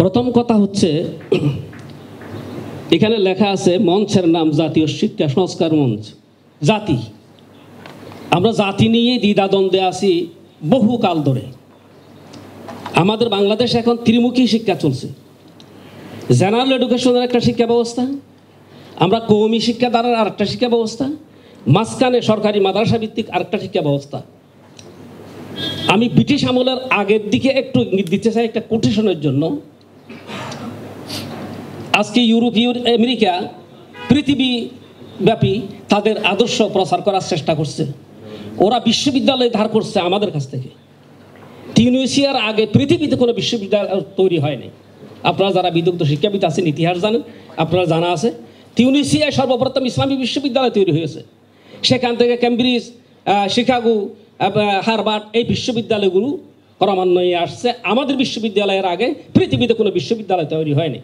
প্রথম কথা হচ্ছে এখানে লেখা আছে মঞ্চের নাম জাতীয় শিক্ষা সংস্কার মঞ্চ। জাতি, আমরা জাতি নিয়ে দ্বিধাদ্বন্দ্বে আছি বহু কাল ধরে। আমাদের বাংলাদেশে এখন ত্রিমুখী শিক্ষা চলছে। জেনারেল এডুকেশনের একটা শিক্ষা ব্যবস্থা, আমরা কওমি শিক্ষা দ্বারা আরেকটা শিক্ষা ব্যবস্থা, মাঝখানে সরকারি মাদ্রাসা ভিত্তিক আরেকটা শিক্ষা ব্যবস্থা। আমি ব্রিটিশ আমলের আগের দিকে একটু ইঙ্গিত দিতে চাই একটা কোটেশনের জন্য। আজকে ইউরোপ, আমেরিকা পৃথিবীব্যাপী তাদের আদর্শ প্রচার করার চেষ্টা করছে। ওরা বিশ্ববিদ্যালয় ধার করছে আমাদের কাছ থেকে। টিউনিসিয়ার আগে পৃথিবীতে কোনো বিশ্ববিদ্যালয় তৈরি হয়নি। আপনারা যারা বিদগ্ধ শিক্ষাবিদ আছেন, ইতিহাস জানেন, আপনারা জানা আছে টিউনিসিয়ায় সর্বপ্রথম ইসলামী বিশ্ববিদ্যালয় তৈরি হয়েছে। সেখান থেকে ক্যামব্রিজ, শিকাগো, হার্ভার্ড এই বিশ্ববিদ্যালয়গুলো ক্রমান্বয়ে আসছে। আমাদের বিশ্ববিদ্যালয়ের আগে পৃথিবীতে কোনো বিশ্ববিদ্যালয় তৈরি হয়নি।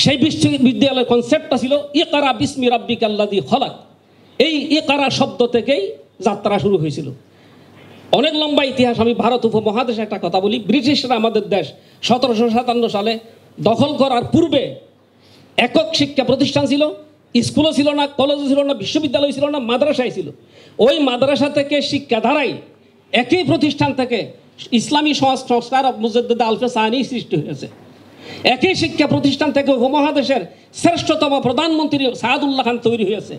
সেই বিশ্ববিদ্যালয়ের কনসেপ্টটা ছিল ইকরা বিসমি রাব্বিকাল্লাযী খলাক। এই ইকরা শব্দ থেকেই যাত্রা শুরু হয়েছিল। অনেক লম্বা ইতিহাস। আমি ভারত উপমহাদেশে একটা কথা বলি। ব্রিটিশরা আমাদের দেশ 1757 সালে দখল করার পূর্বে একক শিক্ষা প্রতিষ্ঠান ছিল। স্কুলও ছিল না, কলেজও ছিল না, বিশ্ববিদ্যালয় ছিল না, মাদ্রাসাই ছিল। ওই মাদ্রাসা থেকে শিক্ষাধারাই একই প্রতিষ্ঠান থেকে ইসলামী সংস্কার মুজাদ্দিদ আলফে সানি সৃষ্টি হয়েছে। একই শিক্ষা প্রতিষ্ঠান থেকে উপমহাদেশের শ্রেষ্ঠতম প্রধানমন্ত্রী সাদুল্লাহ খান তৈরি হয়েছে।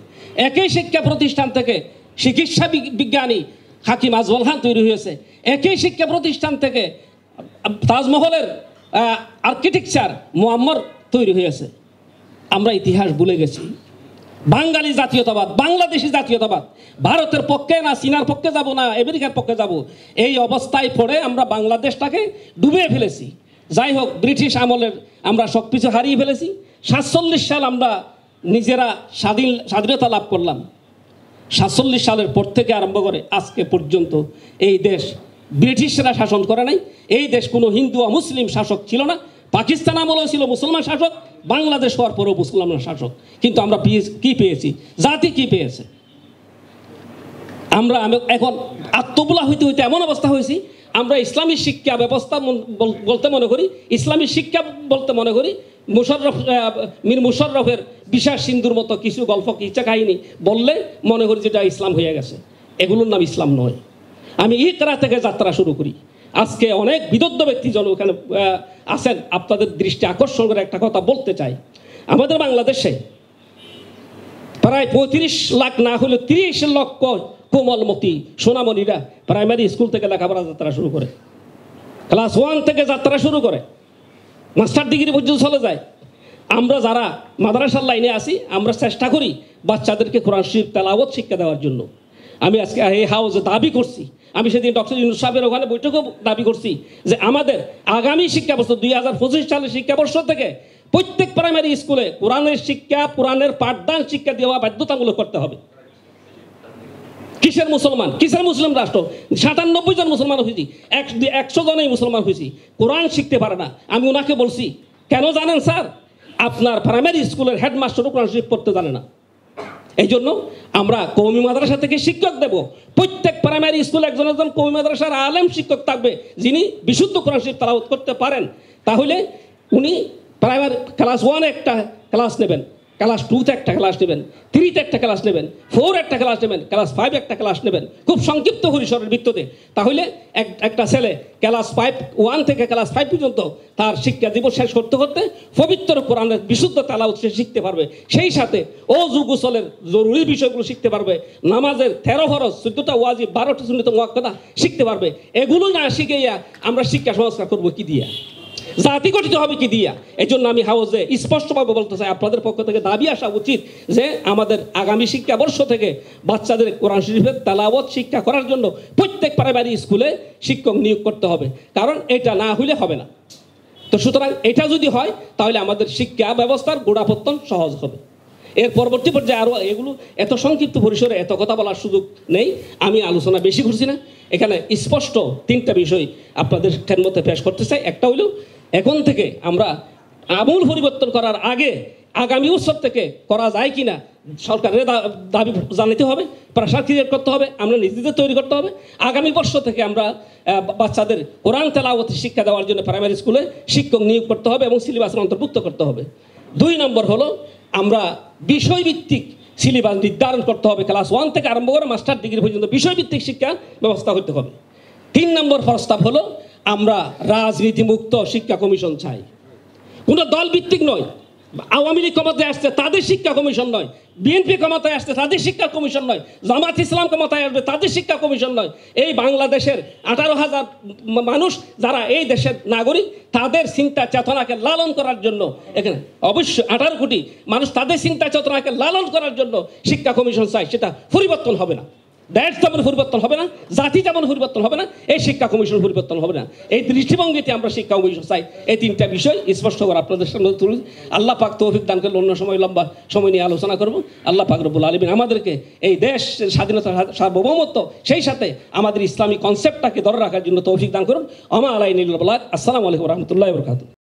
একই শিক্ষা প্রতিষ্ঠান থেকে চিকিৎসা বিজ্ঞানী হাকিম আজমল খান তৈরি হয়েছে। একই শিক্ষা প্রতিষ্ঠান থেকে তাজমহলের আর্কিটেকচার মুআম্মর তৈরি হয়েছে। আমরা ইতিহাস ভুলে গেছি। বাঙালি জাতীয়তাবাদ, বাংলাদেশি জাতীয়তাবাদ ভারতের পক্ষে না, চীনার পক্ষে যাব না, আমেরিকার পক্ষে যাব, এই অবস্থায় পড়ে আমরা বাংলাদেশটাকে ডুবিয়ে ফেলেছি। যাই হোক, ব্রিটিশ আমলের আমরা সব কিছু হারিয়ে ফেলেছি। 47 সাল আমরা নিজেরা স্বাধীনতা লাভ করলাম। 47 সালের পর থেকে আরম্ভ করে আজকে পর্যন্ত এই দেশ ব্রিটিশরা শাসন করে নাই। এই দেশ কোনো হিন্দু ও মুসলিম শাসক ছিল না। পাকিস্তান আমলেও ছিল মুসলমান শাসক, বাংলাদেশ হওয়ার পরেও মুসলমান শাসক। কিন্তু আমরা কি পেয়েছি? জাতি কি পেয়েছে? আমরা এখন আত্মবুলা হইতে হইতে এমন অবস্থা হয়েছি, আমরা ইসলামী শিক্ষা ব্যবস্থা বলতে মনে করি, ইসলামী শিক্ষা বলতে মনে করি মীর মুশাররফের বিশাল সিন্ধুর মতো কিছু গল্প, কিচ্ছা কাহিনী বললে মনে করি যেটা ইসলাম হয়ে গেছে। এগুলোর নাম ইসলাম নয়। আমি ইকরা থেকে যাত্রা শুরু করি। আজকে অনেক বিদগ্ধ ব্যক্তিজন ওখানে আছেন, আপনাদের দৃষ্টি আকর্ষণ করে একটা কথা বলতে চাই। আমাদের বাংলাদেশে প্রায় 35 লাখ না হলে 30 লক্ষ কোমলমতি সোনামণিরা প্রাইমারি স্কুল থেকে লেখাপড়া যাত্রা শুরু করে, ক্লাস 1 থেকে যাত্রা শুরু করে, মাস্টার ডিগ্রি পর্যন্ত চলে যায়। আমরা যারা মাদ্রাসার লাইনে আসি, আমরা চেষ্টা করি বাচ্চাদেরকে কোরআন শরীফ তেলাওয়াত শিক্ষা দেওয়ার জন্য। আমি আজকে এই হাউসে দাবি করছি, আমি সেদিন ডক্টর ইউনূস সাহেবের ওখানে বৈঠকও দাবি করছি যে আমাদের আগামী শিক্ষাবর্ষ 2025 সালের শিক্ষাবর্ষ থেকে প্রত্যেক প্রাইমারি স্কুলে কোরআনের শিক্ষা, কোরআনের পাঠদান শিক্ষা দেওয়া বাধ্যতামূলক করতে হবে। কিসের মুসলমান, কিসের মুসলিম রাষ্ট্র? 97 জন মুসলমান হয়েছি, 100 জনেই মুসলমান হয়েছি, কোরআন শিখতে পারে না। আমি ওনাকে বলছি, কেন জানেন স্যার? আপনার প্রাইমারি স্কুলের হেডমাস্টারও কোরআন শরীফ পড়তে জানে না। এই জন্য আমরা কওমি মাদ্রাসা থেকে শিক্ষক দেব। প্রত্যেক প্রাইমারি স্কুলে একজন কওমি মাদ্রাসার আলেম শিক্ষক থাকবে, যিনি বিশুদ্ধ কোরআন শরীফ তেলাওয়াত করতে পারেন। তাহলে উনি প্রাইমারি ক্লাস 1 একটা ক্লাস নেবেন, ক্লাস 2-তে একটা ক্লাস নেবেন, 3-তে একটা ক্লাস নেবেন, 4 একটা ক্লাস নেবেন, ক্লাস 5 একটা ক্লাস নেবেন, খুব সংক্ষিপ্ত পরিসরের ভিত্তিতে। তাহলে একটা ছেলে ক্লাস 1 থেকে ক্লাস 5 পর্যন্ত তার শিক্ষা জীবন শেষ করতে করতে পবিত্র কোরআনের বিশুদ্ধ তেলাওয়াত সে শিখতে পারবে। সেই সাথে ওযু গোসলের জরুরি বিষয়গুলো শিখতে পারবে, নামাজের 13 ফরজ, 14টা ওয়াজিব, 12টা সুন্নাত মুআক্কাদা শিখতে পারবে। এগুলো না শিখাইয়া আমরা শিক্ষা সংস্কার করবো কি দিয়া? জাতি গঠিত হবে কি দিয়া? এই জন্য আমি হাউসে স্পষ্টভাবে বলতে চাই, আপনাদের পক্ষ থেকে দাবি আসা উচিত যে আমাদের আগামী শিক্ষাবর্ষ থেকে বাচ্চাদের কোরআন শরীফের তেলাওয়াত শিক্ষা করার জন্য প্রত্যেক প্রাইমারি স্কুলে শিক্ষক নিয়োগ করতে হবে। কারণ এটা না হলে হবে না। তো সুতরাং এটা যদি হয় তাহলে আমাদের শিক্ষা ব্যবস্থার গোড়াপত্তন সহজ হবে। এর পরবর্তী পর্যায়ে আরও এগুলো এত সংক্ষিপ্ত পরিসরে এত কথা বলার সুযোগ নেই, আমি আলোচনা বেশি করছি না। এখানে স্পষ্ট 3টা বিষয় আপনাদের মধ্যে পেশ করতে চাই। একটা হইল, এখন থেকে আমরা আমূল পরিবর্তন করার আগে আগামী বছর থেকে করা যায় কিনা সরকারের দাবি জানাতে হবে, প্রেশার ক্রিয়েট করতে হবে, আমরা নিজেদের তৈরি করতে হবে। আগামী বর্ষ থেকে আমরা বাচ্চাদের কোরআন তেলাওয়াতের শিক্ষা দেওয়ার জন্য প্রাইমারি স্কুলে শিক্ষক নিয়োগ করতে হবে এবং সিলেবাসের অন্তর্ভুক্ত করতে হবে। 2 নম্বর হলো আমরা বিষয়ভিত্তিক সিলেবাস নির্ধারণ করতে হবে, ক্লাস 1 থেকে আরম্ভ করে মাস্টার ডিগ্রি পর্যন্ত বিষয়ভিত্তিক শিক্ষা ব্যবস্থা হতে হবে। 3 নম্বর প্রস্তাব হলো আমরা রাজনীতিমুক্ত শিক্ষা কমিশন চাই, কোনো দলভিত্তিক নয়। আওয়ামী লীগ ক্ষমতায় আসছে তাদের শিক্ষা কমিশন নয়, বিএনপি ক্ষমতায় আসছে তাদের শিক্ষা কমিশন নয়, জামাত ইসলাম ক্ষমতায় আসবে তাদের শিক্ষা কমিশন নয়। এই বাংলাদেশের 18,000 মানুষ যারা এই দেশের নাগরিক, তাদের চিন্তা চেতনাকে লালন করার জন্য এখানে অবশ্যই 18 কোটি মানুষ তাদের চিন্তা চেতনাকে লালন করার জন্য শিক্ষা কমিশন চাই। সেটা পরিবর্তন হবে না, দেশ যেমন পরিবর্তন হবে না, জাতি যেমন পরিবর্তন হবে না, এই শিক্ষা কমিশন পরিবর্তন হবে না। এই দৃষ্টিভঙ্গিতে আমরা শিক্ষা কমিশন চাই। এই 3টা বিষয় স্পষ্ট করে আপনাদের সামনে তুলি। আল্লাহ পাক তৌফিক দান করলে অন্য সময় লম্বা সময় নিয়ে আলোচনা করব। আল্লাহ পাক রব্বুল আলামিন আমাদেরকে এই দেশ স্বাধীনতা সার্বভৌমত্ব সেই সাথে আমাদের ইসলামী কনসেপ্টটাকে ধরে রাখার জন্য তৌফিক দান করুন। আমা আলাইহিল বালাগ। আসসালামু আলাইকুম ওয়া রাহমাতুল্লাহি ওয়া বারাকাতুহু।